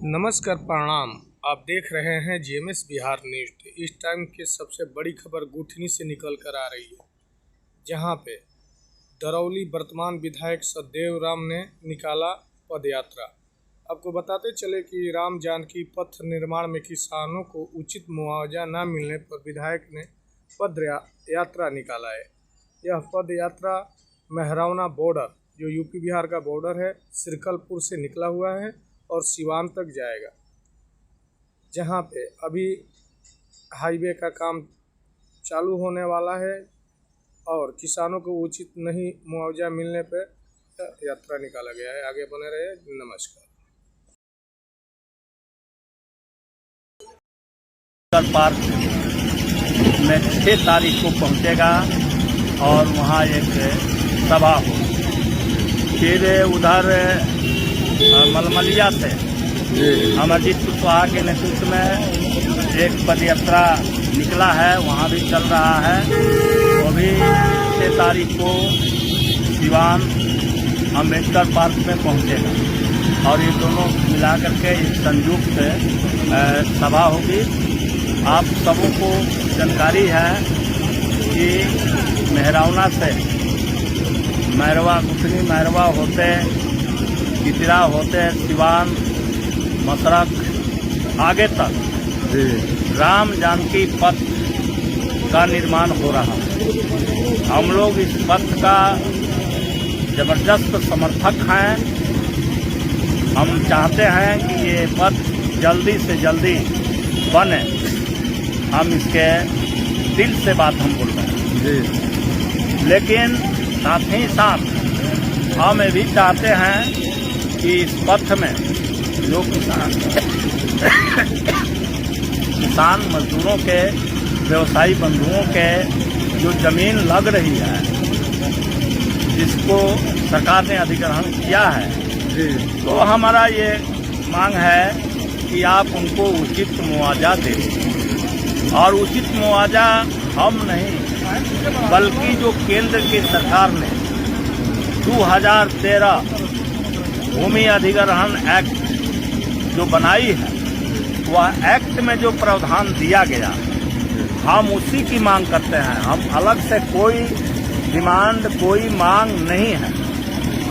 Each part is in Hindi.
नमस्कार, प्रणाम। आप देख रहे हैं जीएमएस बिहार न्यूज। इस टाइम की सबसे बड़ी खबर गुठनी से निकल कर आ रही है, जहां पे दरौली वर्तमान विधायक सदेव राम ने निकाला पदयात्रा। आपको बताते चले कि राम जानकी पथ निर्माण में किसानों को उचित मुआवजा न मिलने पर विधायक ने पद यात्रा निकाला है। यह पद यात्रा मेहरौना बॉर्डर, जो यूपी बिहार का बॉर्डर है, सिरकलपुर से निकला हुआ है और सिवान तक जाएगा, जहां पे अभी हाईवे का काम चालू होने वाला है और किसानों को उचित नहीं मुआवजा मिलने पर यात्रा निकाला गया है। आगे बने रहे। नमस्कार। पार्क में 6 तारीख को पहुंचेगा और वहां एक सभा हो। फिर उधर मलमलिया से अमरजीत कुशवाहा के नेतृत्व में एक पदयात्रा निकला है, वहाँ भी चल रहा है। वो भी 6 तारीख को सिवान अम्बेडकर पार्क में पहुँचेगा और ये दोनों मिला करके एक संयुक्त सभा होगी। आप सबों को जानकारी है कि मेहरौना से गुठनी मैरवा होते कितरा होते सिवान मसरक आगे तक राम जानकी पथ का निर्माण हो रहा है। हम लोग इस पथ का जबरदस्त समर्थक हैं। हम चाहते हैं कि ये पथ जल्दी से जल्दी बने। हम इसके दिल से बात हम बोल रहे हैं, लेकिन साथ ही साथ हम ये भी चाहते हैं कि इस पथ में जो किसान मजदूरों के, व्यवसायी बंधुओं के जो जमीन लग रही है, जिसको सरकार ने अधिग्रहण किया है, तो हमारा ये मांग है कि आप उनको उचित मुआवजा दें। और उचित मुआवजा हम नहीं, बल्कि जो केंद्र की सरकार ने 2013 भूमि अधिग्रहण एक्ट जो बनाई है, वह एक्ट में जो प्रावधान दिया गया, हम उसी की मांग करते हैं। हम अलग से कोई डिमांड, कोई मांग नहीं है।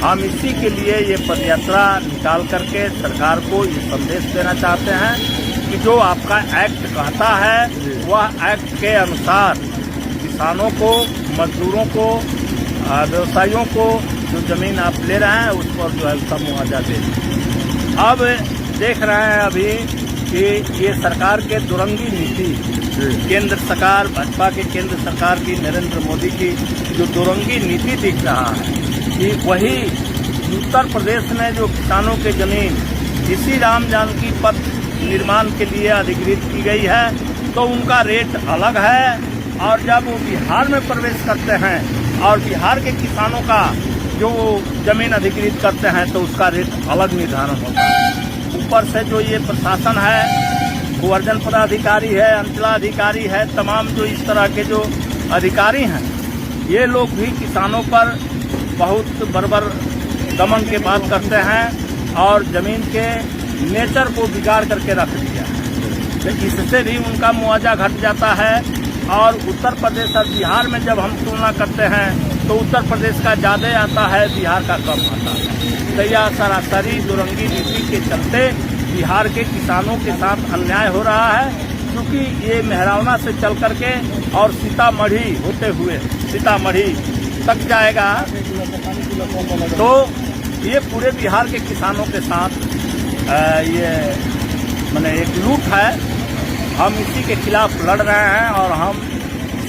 हम इसी के लिए ये पदयात्रा निकाल करके सरकार को ये संदेश देना चाहते हैं कि जो आपका एक्ट कहता है, वह एक्ट के अनुसार किसानों को, मजदूरों को, व्यवसायियों को जो जमीन आप ले रहे हैं उस पर जो है उसका मुआवजा दे। अब देख रहे हैं अभी कि ये सरकार के दुरंगी नीति, केंद्र सरकार, भाजपा की केंद्र सरकार की, नरेंद्र मोदी की जो दुरंगी नीति दिख रहा है कि वही उत्तर प्रदेश में जो किसानों के जमीन इसी राम जानकी पथ निर्माण के लिए अधिकृत की गई है, तो उनका रेट अलग है। और जब वो बिहार में प्रवेश करते हैं और बिहार के किसानों का जो जमीन अधिकृत करते हैं, तो उसका रेट अलग निर्धारण होता है। ऊपर से जो ये प्रशासन है, भूअर्जन पदाधिकारी है, अंचलाधिकारी है, तमाम जो इस तरह के जो अधिकारी हैं, ये लोग भी किसानों पर बहुत बर्बर दमन के बात करते हैं और जमीन के नेचर को बिगाड़ करके रख दिया है। तो इससे भी उनका मुआवजा घट जाता है। और उत्तर प्रदेश और बिहार में जब हम तुलना करते हैं तो उत्तर प्रदेश का ज़्यादा आता है, बिहार का कम आता है। तो यह सरासरी दुरंगी नीति के चलते बिहार के किसानों के साथ अन्याय हो रहा है, क्योंकि ये मेहरौना से चल करके और सीतामढ़ी होते हुए सीतामढ़ी तक जाएगा। तो ये पूरे बिहार के किसानों के साथ ये माने एक लूट है। हम इसी के खिलाफ लड़ रहे हैं और हम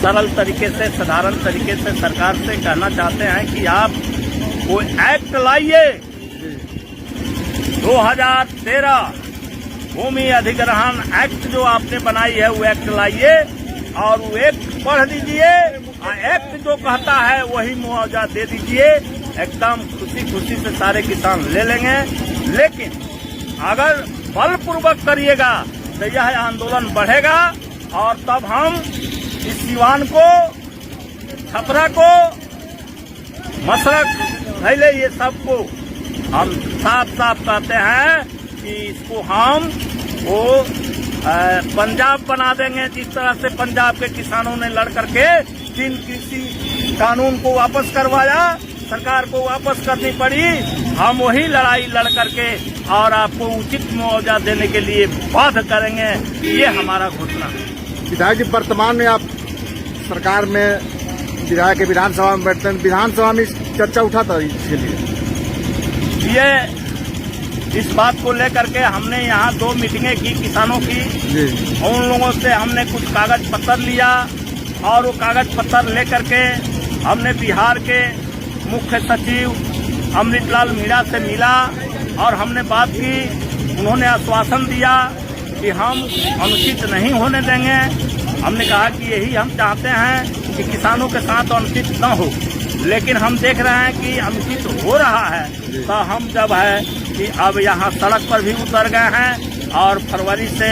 सरल तरीके से, साधारण तरीके से सरकार से कहना चाहते हैं कि आप कोई एक्ट लाइए। 2013 भूमि अधिग्रहण एक्ट जो आपने बनाई है, वो एक्ट लाइए और वो एक्ट पढ़ दीजिए। एक्ट जो कहता है वही मुआवजा दे दीजिए। एकदम खुशी खुशी से सारे किसान ले लेंगे। लेकिन अगर बलपूर्वक करिएगा तो यह आंदोलन बढ़ेगा और तब हम इस सिवान को, छपरा को, मसरक, भैले, ये सबको हम साफ साफ कहते हैं कि इसको हम वो पंजाब बना देंगे। जिस तरह से पंजाब के किसानों ने लड़ करके 3 कृषि कानून को वापस करवाया, सरकार को वापस करनी पड़ी, हम वही लड़ाई लड़ करके और आपको उचित मुआवजा देने के लिए बाध्य करेंगे। ये हमारा घोषणा है। विधायक जी, वर्तमान में आप सरकार में विधायक के विधानसभा में बैठते हैं, विधानसभा में चर्चा उठा था इसके लिए? ये इस बात को लेकर के हमने यहाँ 2 मीटिंगें की किसानों की। उन लोगों से हमने कुछ कागज पत्र लिया और वो कागज पत्र लेकर के हमने बिहार के मुख्य सचिव अमृतलाल मीणा से मिला और हमने बात की। उन्होंने आश्वासन दिया कि हम अनुचित नहीं होने देंगे। हमने कहा कि यही हम चाहते हैं कि किसानों के साथ अनुचित न हो, लेकिन हम देख रहे हैं कि अनुचित हो रहा है। तो हम जब है कि अब यहाँ सड़क पर भी उतर गए हैं और फरवरी से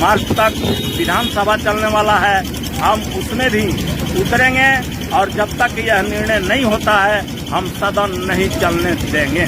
मार्च तक विधानसभा चलने वाला है, हम उसमें भी उतरेंगे और जब तक यह निर्णय नहीं होता है हम सदन नहीं चलने देंगे।